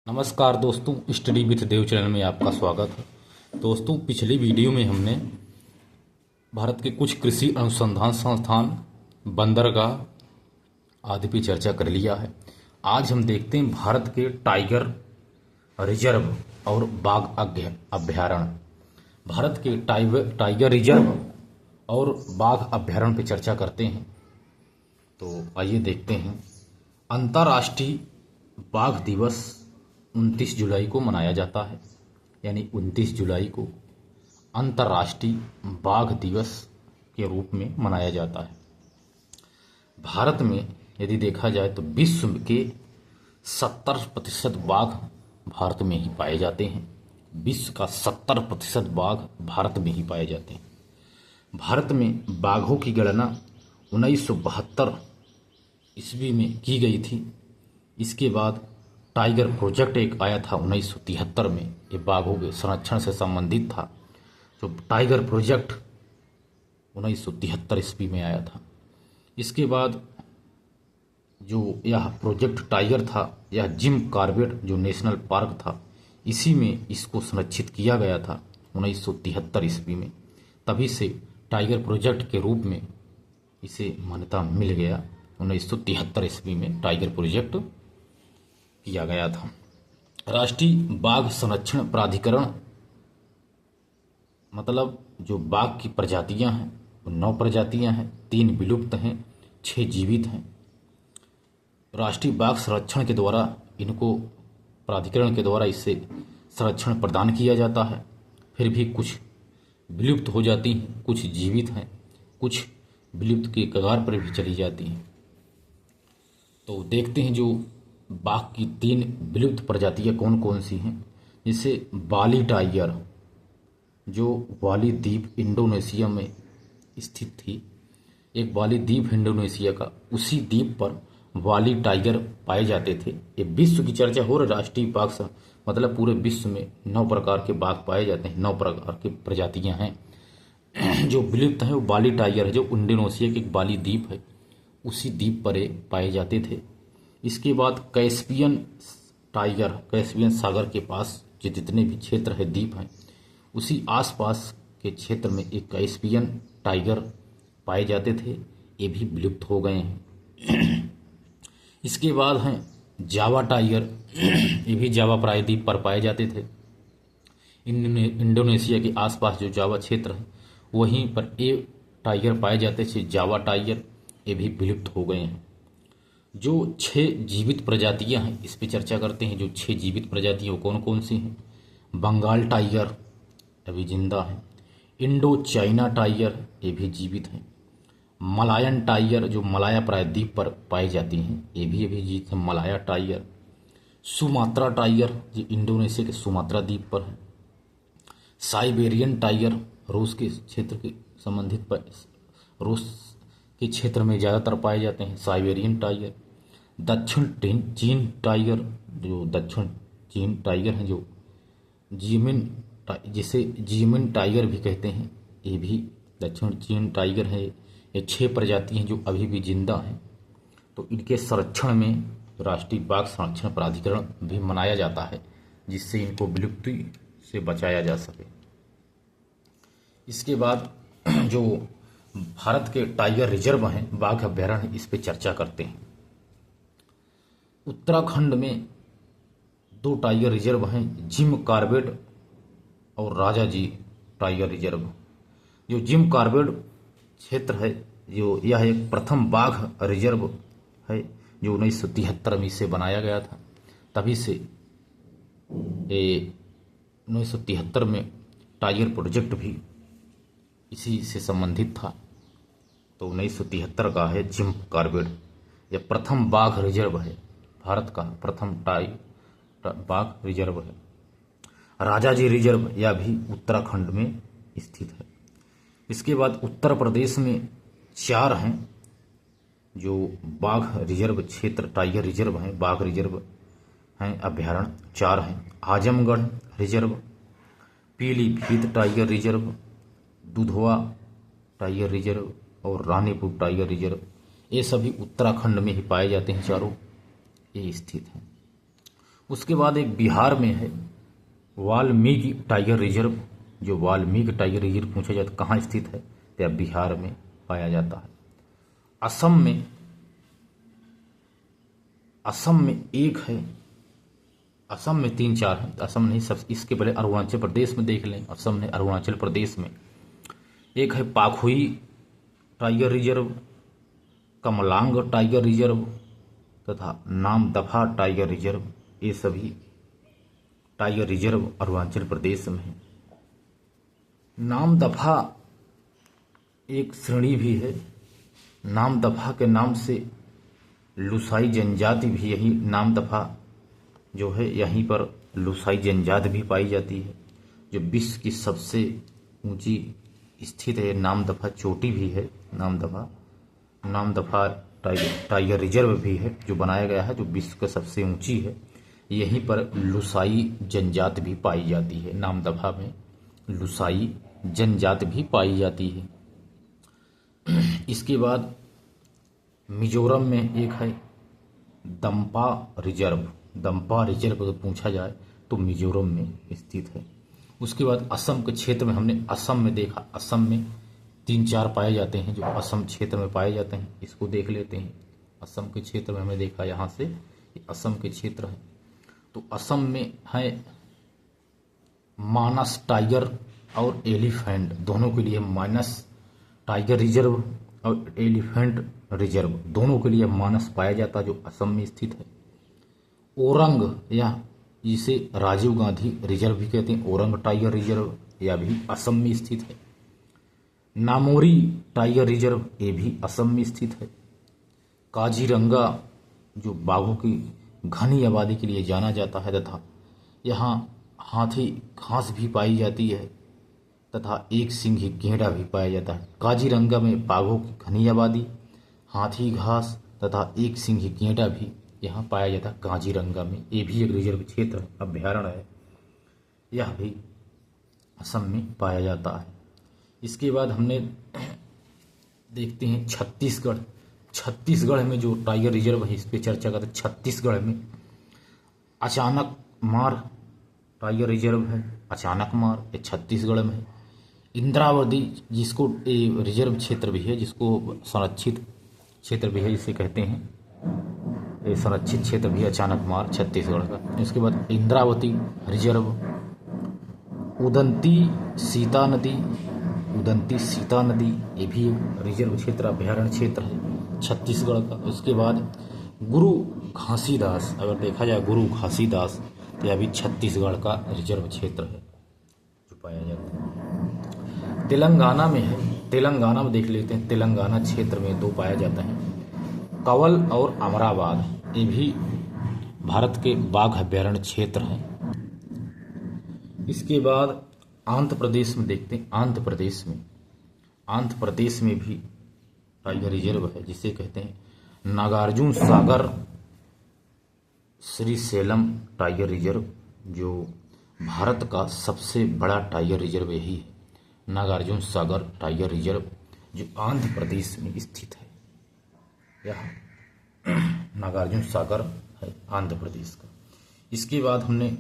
नमस्कार दोस्तों, study with Dev channel में आपका स्वागत है। दोस्तों, पिछली वीडियो में हमने भारत के कुछ कृषि अनुसंधान संस्थान, बंदरगाह आदि पर चर्चा कर लिया है। आज हम देखते हैं भारत के टाइगर रिजर्व और बाघ अभ्यारण्य। भारत के टाइगर रिजर्व और बाघ अभ्यारण्य पर चर्चा करते हैं। तो आइए देखते हैं। अंतर्राष्ट्रीय बाघ दिवस 29 जुलाई को मनाया जाता है, यानी 29 जुलाई को अंतर्राष्ट्रीय बाघ दिवस के रूप में मनाया जाता है। भारत में यदि देखा जाए तो विश्व के 70% बाघ भारत में ही पाए जाते हैं। विश्व का 70% बाघ भारत में ही पाए जाते हैं। भारत में बाघों की गणना 1972 ईस्वी में की गई थी। इसके बाद टाइगर प्रोजेक्ट एक आया था 1973 में। ये बाघों के संरक्षण से संबंधित था। जो टाइगर प्रोजेक्ट 1973 ईस्वी में आया था। इसके बाद जो यह प्रोजेक्ट टाइगर था, यह जिम कॉर्बेट जो नेशनल पार्क था, इसी में इसको संरक्षित किया गया था 1973 ईस्वी में। तभी से टाइगर प्रोजेक्ट के रूप में इसे मान्यता मिल गया। 1973 ईस्वी में टाइगर प्रोजेक्ट किया गया था। राष्ट्रीय बाघ संरक्षण प्राधिकरण, मतलब जो बाघ की प्रजातियां हैं वो 9 प्रजातियां हैं, 3 विलुप्त हैं, 6 जीवित हैं। राष्ट्रीय बाघ संरक्षण के द्वारा इनको प्राधिकरण के द्वारा इससे संरक्षण प्रदान किया जाता है। फिर भी कुछ विलुप्त हो जाती हैं, कुछ जीवित हैं, कुछ विलुप्त के कगार पर भी चली जाती हैं। तो देखते हैं जो बाघ की 3 विलुप्त प्रजातियां कौन कौन सी हैं। जैसे बाली टाइगर, जो बाली द्वीप इंडोनेशिया में स्थित थी। एक बाली द्वीप इंडोनेशिया का, उसी द्वीप पर बाली टाइगर पाए जाते थे। ये विश्व की चर्चा हो रही। राष्ट्रीय बाघ मतलब पूरे विश्व में 9 प्रकार के बाघ पाए जाते हैं, 9 प्रकार की प्रजातियां हैं। जो विलुप्त है वो बाली टाइगर है, जो इंडोनेशिया के एक बाली द्वीप है, उसी द्वीप पर पाए जाते थे। इसके बाद कैस्पियन टाइगर, कैस्पियन सागर के पास जो जितने भी क्षेत्र है, द्वीप हैं, उसी आसपास के क्षेत्र में एक कैस्पियन टाइगर पाए जाते थे। ये भी विलुप्त हो गए हैं। इसके बाद हैं जावा टाइगर। ये भी जावा प्रायद्वीप पर पाए जाते थे। इंडोनेशिया के आसपास जो जावा क्षेत्र है वहीं पर ये टाइगर पाए जाते थे, जावा टाइगर। ये भी विलुप्त हो गए हैं। जो 6 जीवित प्रजातियां हैं, इस पर चर्चा करते हैं। जो 6 जीवित प्रजातियां वो कौन कौन सी हैं। बंगाल टाइगर अभी जिंदा है। इंडो चाइना टाइगर, ये भी जीवित हैं। मलायन टाइगर, जो मलाया प्रायद्वीप पर पाई जाती हैं, ये भी अभी जीवित है, मलाया टाइगर। सुमात्रा टाइगर, जो इंडोनेशिया के सुमात्रा द्वीप पर है। साइबेरियन टाइगर, रूस के क्षेत्र के संबंधित रूस के क्षेत्र में ज़्यादातर पाए जाते हैं, साइबेरियन टाइगर। दक्षिण चीन टाइगर, जो दक्षिण चीन टाइगर हैं, जो जिसे जीमिन टाइगर भी कहते हैं, ये भी दक्षिण चीन टाइगर है। ये 6 प्रजाति हैं जो अभी भी जिंदा हैं। तो इनके संरक्षण में राष्ट्रीय बाघ संरक्षण प्राधिकरण भी मनाया जाता है, जिससे इनको विलुप्ति से बचाया जा सके। इसके बाद जो भारत के टाइगर रिजर्व हैं, बाघ अभ्यारण्य, इस पे चर्चा करते हैं। उत्तराखंड में 2 टाइगर रिजर्व हैं, जिम कॉर्बेट और राजाजी टाइगर रिजर्व। जो जिम कॉर्बेट क्षेत्र है, जो यह एक प्रथम बाघ रिजर्व है, जो 1973 में इसे बनाया गया था। तभी से 1973 में टाइगर प्रोजेक्ट भी इसी से संबंधित था। तो 1973 का है जिम कॉर्बेट। यह प्रथम बाघ रिजर्व है, भारत का प्रथम बाघ रिजर्व है। राजाजी रिजर्व, यह भी उत्तराखंड में स्थित है। इसके बाद उत्तर प्रदेश में 4 हैं जो बाघ रिजर्व क्षेत्र, टाइगर रिजर्व हैं, बाघ रिजर्व हैं, अभ्यारण्य 4 हैं। Azamgarh reserve, Pilibhit tiger reserve, Dudhwa tiger reserve और रानीपुर टाइगर रिजर्व। ये सभी उत्तराखंड में ही पाए जाते हैं, चारों ये स्थित हैं। उसके बाद एक बिहार में है वाल्मीकि टाइगर रिजर्व। जो वाल्मीकि टाइगर रिजर्व पूछा जाता कहाँ स्थित है, तो यह बिहार में पाया जाता है। असम में एक है, असम में 3-4 है, असम नहीं सब, इसके पहले अरुणाचल प्रदेश में देख लें। असम ने अरुणाचल प्रदेश में एक है Pakhui tiger reserve, Kamlang tiger reserve तथा नामदफा टाइगर रिजर्व। ये सभी टाइगर रिजर्व अरुणाचल प्रदेश में है। नामदफा एक श्रेणी भी है। नामदफा के नाम से लुसाई जनजाति भी, यही नामदफा जो है यहीं पर लुसाई जनजाति भी पाई जाती है, जो विश्व की सबसे ऊंची स्थित है। नामदफा चोटी भी है। नामदफा टाइगर रिजर्व भी है जो बनाया गया है, जो विश्व का सबसे ऊंची है। यहीं पर लुसाई जनजाति भी पाई जाती है। नामदफा में लुसाई जनजाति भी पाई जाती है। इसके बाद मिजोरम में एक है दम्पा रिजर्व। दम्पा रिजर्व अगर पूछा जाए तो मिजोरम में स्थित है। उसके बाद असम के क्षेत्र में हमने असम में देखा, असम में 3-4 पाए जाते हैं जो असम क्षेत्र में पाए जाते हैं। इसको देख लेते हैं। असम के क्षेत्र में हमने देखा, यहाँ से ये असम के क्षेत्र है। तो असम में है मानस टाइगर और एलिफेंट, दोनों के लिए मानस टाइगर रिजर्व और एलिफेंट रिजर्व दोनों के लिए मानस पाया जाता है, जो असम में स्थित है। ओरंग, या जिसे राजीव गांधी रिजर्व भी कहते हैं, ओरंग टाइगर रिजर्व, यह भी असम में स्थित है। नामोरी टाइगर रिजर्व, ये भी असम में स्थित है। काजीरंगा जो बाघों की घनी आबादी के लिए जाना जाता है तथा यहाँ हाथी घास भी पाई जाती है तथा एक सिंघी गेंडा भी पाया जाता है। काजीरंगा में बाघों की घनी आबादी, हाथी घास तथा एक सिंघी गेंडा भी यहाँ पाया जाता है काजीरंगा में। ये भी एक रिजर्व क्षेत्र अभ्यारण्य है, यह भी असम में पाया जाता है। इसके बाद हमने देखते हैं छत्तीसगढ़। छत्तीसगढ़ में जो टाइगर रिजर्व है इस पर चर्चा करते हैं। छत्तीसगढ़ में अचानक मार टाइगर रिजर्व है। अचानक मार ये छत्तीसगढ़ में है। इंद्रावती जिसको रिजर्व क्षेत्र भी है, जिसको संरक्षित क्षेत्र भी है जिसे कहते हैं, ये संरक्षित क्षेत्र भी अचानक मार छत्तीसगढ़ का। इसके बाद इंद्रावती रिजर्व, उदंती सीता नदी ये भी एक रिजर्व क्षेत्र अभ्यारण्य क्षेत्र है छत्तीसगढ़ का। उसके बाद गुरु घासीदास, अगर देखा जाए गुरु घासीदास, तो यह भी छत्तीसगढ़ का रिजर्व क्षेत्र है जो पाया जाता है। तेलंगाना में है, तेलंगाना में देख लेते हैं। तेलंगाना क्षेत्र में 2 पाया जाता है, कवल और अमराबाद। ये भी भारत के बाघ अभ्यारण्य क्षेत्र हैं। इसके बाद आंध्र प्रदेश में देखते हैं। आंध्र प्रदेश में भी टाइगर रिजर्व है जिसे कहते हैं नागार्जुन सागर श्रीशैलम टाइगर रिजर्व, जो भारत का सबसे बड़ा टाइगर रिजर्व यही है, नागार्जुन सागर टाइगर रिजर्व, जो आंध्र प्रदेश में स्थित है। यह नागार्जुन सागर है आंध्र प्रदेश का। इसके बाद हमने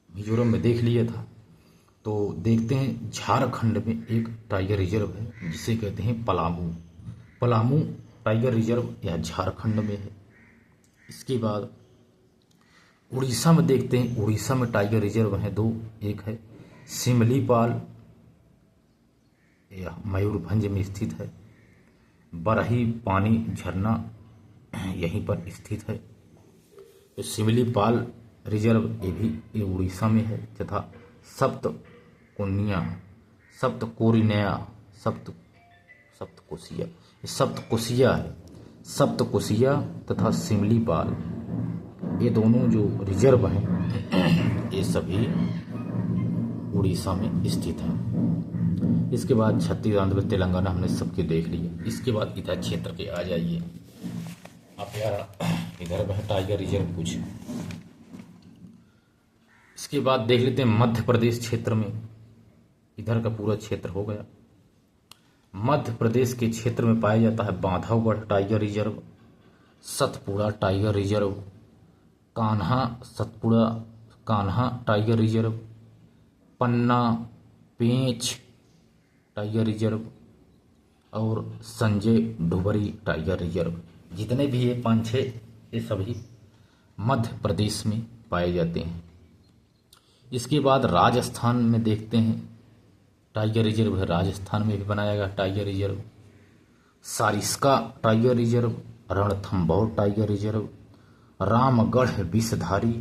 मिजोरम में देख लिया था, तो देखते हैं झारखंड में एक टाइगर रिजर्व है जिसे कहते हैं पलामू टाइगर रिजर्व, यह झारखंड में है। इसके बाद उड़ीसा में देखते हैं। उड़ीसा में टाइगर रिजर्व है 2, एक है सिमलीपाल, यह मयूरभंज में स्थित है। बरही पानी झरना यहीं पर स्थित है। तो सिमलीपाल रिजर्व ये भी उड़ीसा में है तथा सप्तकोशिया तथा सिमलीपाल, ये दोनों जो रिजर्व हैं ये सभी उड़ीसा में स्थित हैं। इसके बाद छत्तीसगढ़, आंध्र प्रदेश, तेलंगाना हमने सबके देख लिए। इसके बाद इधर क्षेत्र के आ जाइए आप यार, इधर है टाइगर रिजर्व कुछ। इसके बाद देख लेते हैं मध्य प्रदेश क्षेत्र में। इधर का पूरा क्षेत्र हो गया। मध्य प्रदेश के क्षेत्र में पाया जाता है Bandhavgarh tiger reserve, Satpura tiger reserve, Kanha Satpura Kanha tiger reserve, Panna Pench tiger reserve और संजय ढुबरी टाइगर रिजर्व। जितने भी ये 5-6 ये सभी मध्य प्रदेश में पाए जाते हैं। इसके बाद राजस्थान में देखते हैं टाइगर रिजर्व है, राजस्थान में भी बनाया गया tiger reserve. Sariska tiger reserve, Ranthambore tiger reserve, Ramgarh Vishdhari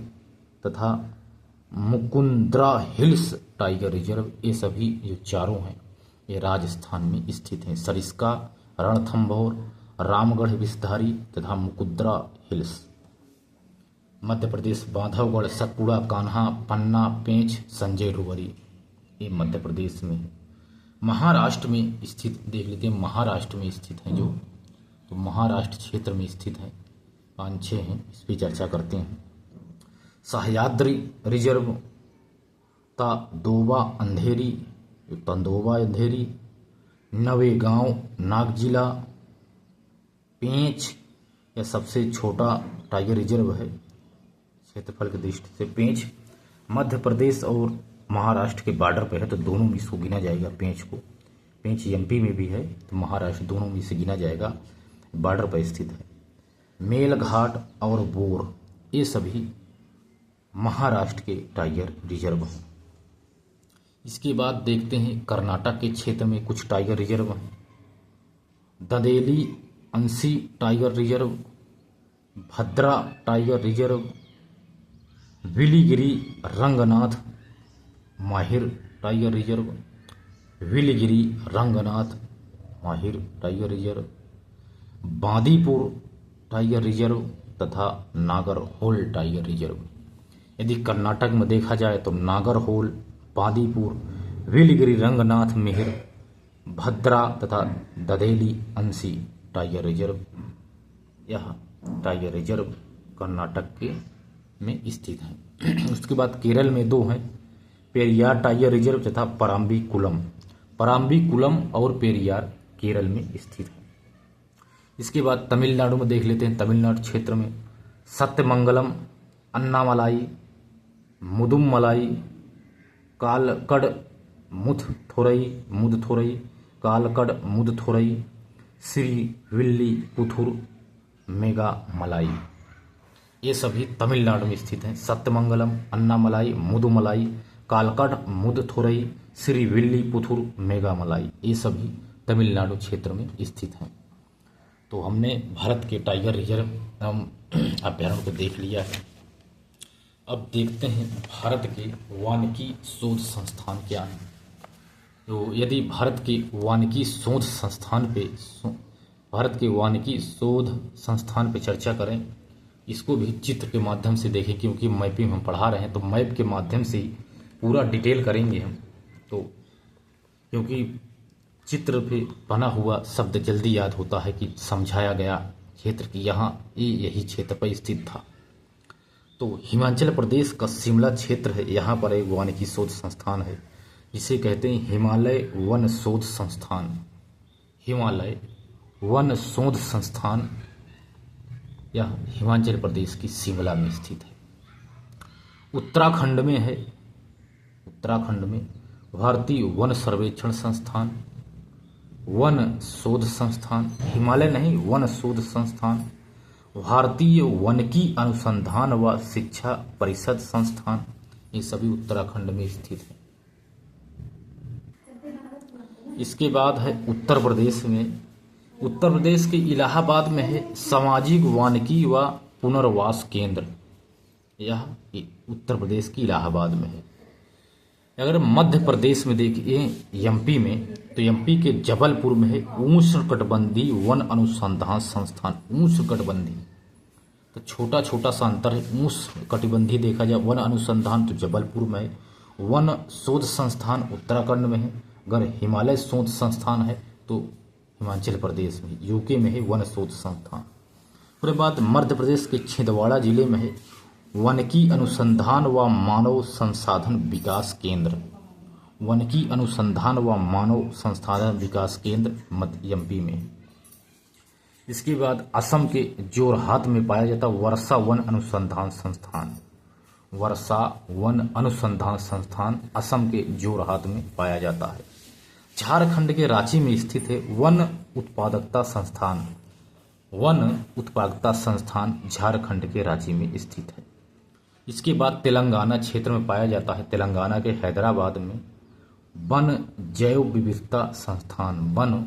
तथा मुकुंद्रा हिल्स टाइगर रिजर्व। ये सभी जो चारों हैं ये राजस्थान में स्थित हैं। सरिस्का, रणथंभौर, रामगढ़ विषधारी तथा मुकुंद्रा हिल्स। मध्य प्रदेश बांधवगढ़, सतपुड़ा, कान्हा, पन्ना, पेंच, संजय ढुबरी ये मध्य प्रदेश में है। महाराष्ट्र में स्थित देख लेते हैं, महाराष्ट्र में स्थित हैं जो, तो महाराष्ट्र क्षेत्र में स्थित हैं 5-6 हैं, इस पर चर्चा करते हैं। सह्याद्री रिजर्व, तंदोबा अंधेरी, नवेगांव नाग जिला, पेंच यह सबसे छोटा टाइगर रिजर्व है क्षेत्रफल की दृष्टि से। पेंच मध्य प्रदेश और महाराष्ट्र के बॉर्डर पे है, तो दोनों में इसको गिना जाएगा पेंच को। पेंच एमपी में भी है तो महाराष्ट्र दोनों में से गिना जाएगा, बॉर्डर पर स्थित है। मेलघाट और बोर ये सभी महाराष्ट्र के टाइगर रिजर्व हैं। इसके बाद देखते हैं कर्नाटक के क्षेत्र में कुछ टाइगर रिजर्व हैं। ददेली अंसी टाइगर रिजर्व, भद्रा टाइगर रिजर्व, विलिगिरी रंगनाथ माहिर टाइगर रिजर्व, विलिगिरी रंगनाथ माहिर tiger reserve, Bandipur tiger reserve तथा नागरहोल टाइगर रिजर्व। यदि कर्नाटक में देखा जाए तो नागरहोल, बांदीपुर, विलिगिरी रंगनाथ मेहर, भद्रा तथा ददेली अंसी टाइगर रिजर्व, यह टाइगर रिजर्व कर्नाटक के में स्थित हैं। उसके बाद केरल में 2 हैं, पेरियार टाइगर रिजर्व तथा पराम्बीकुलम और पेरियार केरल में स्थित है। इसके बाद तमिलनाडु में देख लेते हैं, तमिलनाडु क्षेत्र में सत्यमंगलम, अन्नामलाई, मुदुमलाई, कालकड़ मुदथुरई, कालकड़ मुदथुरई, श्रीविल्लीपुथुर, मेघामलाई ये सभी तमिलनाडु में स्थित हैं। सत्यमंगलम, अन्नामलाई, मुदुमलाई, कालकड़ मुदथुरई, श्रीविल्लीपुथुर, मेघामलाई ये सभी तमिलनाडु क्षेत्र में स्थित हैं। तो हमने भारत के टाइगर रिजर्व एवं अभ्यारण्य को देख लिया है। अब देखते हैं भारत के वानिकी शोध संस्थान क्या है। तो यदि भारत के वानिकी शोध संस्थान पे चर्चा करें, इसको भी चित्र के माध्यम से देखें, क्योंकि मैपिंग हम पढ़ा रहे हैं तो मैप के माध्यम से ही पूरा डिटेल करेंगे हम। तो क्योंकि चित्र पे बना हुआ शब्द जल्दी याद होता है कि समझाया गया क्षेत्र की यहाँ यही क्षेत्र पर स्थित था। तो हिमाचल प्रदेश का शिमला क्षेत्र है, यहाँ पर एक वानिकी शोध संस्थान है जिसे कहते हैं हिमालय वन शोध संस्थान। हिमालय वन शोध संस्थान यह हिमाचल प्रदेश की शिमला में स्थित है। उत्तराखंड में है, उत्तराखंड में भारतीय वन सर्वेक्षण संस्थान, वन शोध संस्थान, हिमालय नहीं वन शोध संस्थान, भारतीय वनिकी अनुसंधान व शिक्षा परिषद संस्थान, ये सभी उत्तराखंड में स्थित है। इसके बाद है उत्तर प्रदेश में, उत्तर प्रदेश के इलाहाबाद में है सामाजिक वानिकी व पुनर्वास केंद्र, यह उत्तर प्रदेश की इलाहाबाद में है। अगर मध्य प्रदेश में देखिए एमपी में, तो एमपी के जबलपुर में है उष्णकटिबंधीय वन अनुसंधान संस्थान। उष्णकटिबंधीय तो छोटा छोटा सा अंतर है, उष्णकटिबंधीय देखा जाए वन अनुसंधान तो जबलपुर में है, वन शोध संस्थान उत्तराखंड में है। अगर हिमालय शोध संस्थान है तो हिमाचल प्रदेश में, यूके में है वन शोध संस्थान। उसके बाद मध्य प्रदेश के छिंदवाड़ा जिले में है वनिकी अनुसंधान व मानव संसाधन विकास केंद्र, वनिकी अनुसंधान व मानव संसाधन विकास केंद्र मध्य एमपी में। इसके बाद असम के जोरहाट में पाया जाता वर्षा वन अनुसंधान संस्थान। वर्षा वन अनुसंधान संस्थान असम के जोरहाट में पाया जाता है। झारखंड के रांची में स्थित है वन उत्पादकता संस्थान। वन उत्पादकता संस्थान झारखंड के रांची में स्थित है। इसके बाद तेलंगाना क्षेत्र में पाया जाता है तेलंगाना के हैदराबाद में वन जैव विविधता संस्थान। वन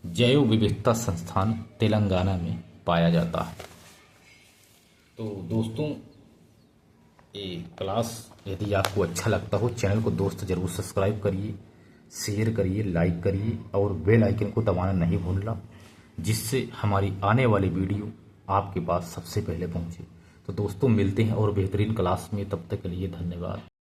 जैव विविधता संस्थान तेलंगाना में पाया जाता है। तो दोस्तों, ये क्लास यदि आपको अच्छा लगता हो चैनल को दोस्त जरूर सब्सक्राइब करिए, शेयर करिए, लाइक करिए और बेल आइकन को दबाना नहीं भूलना, जिससे हमारी आने वाली वीडियो आपके पास सबसे पहले पहुंचे। तो दोस्तों, मिलते हैं और बेहतरीन क्लास में, तब तक के लिए धन्यवाद।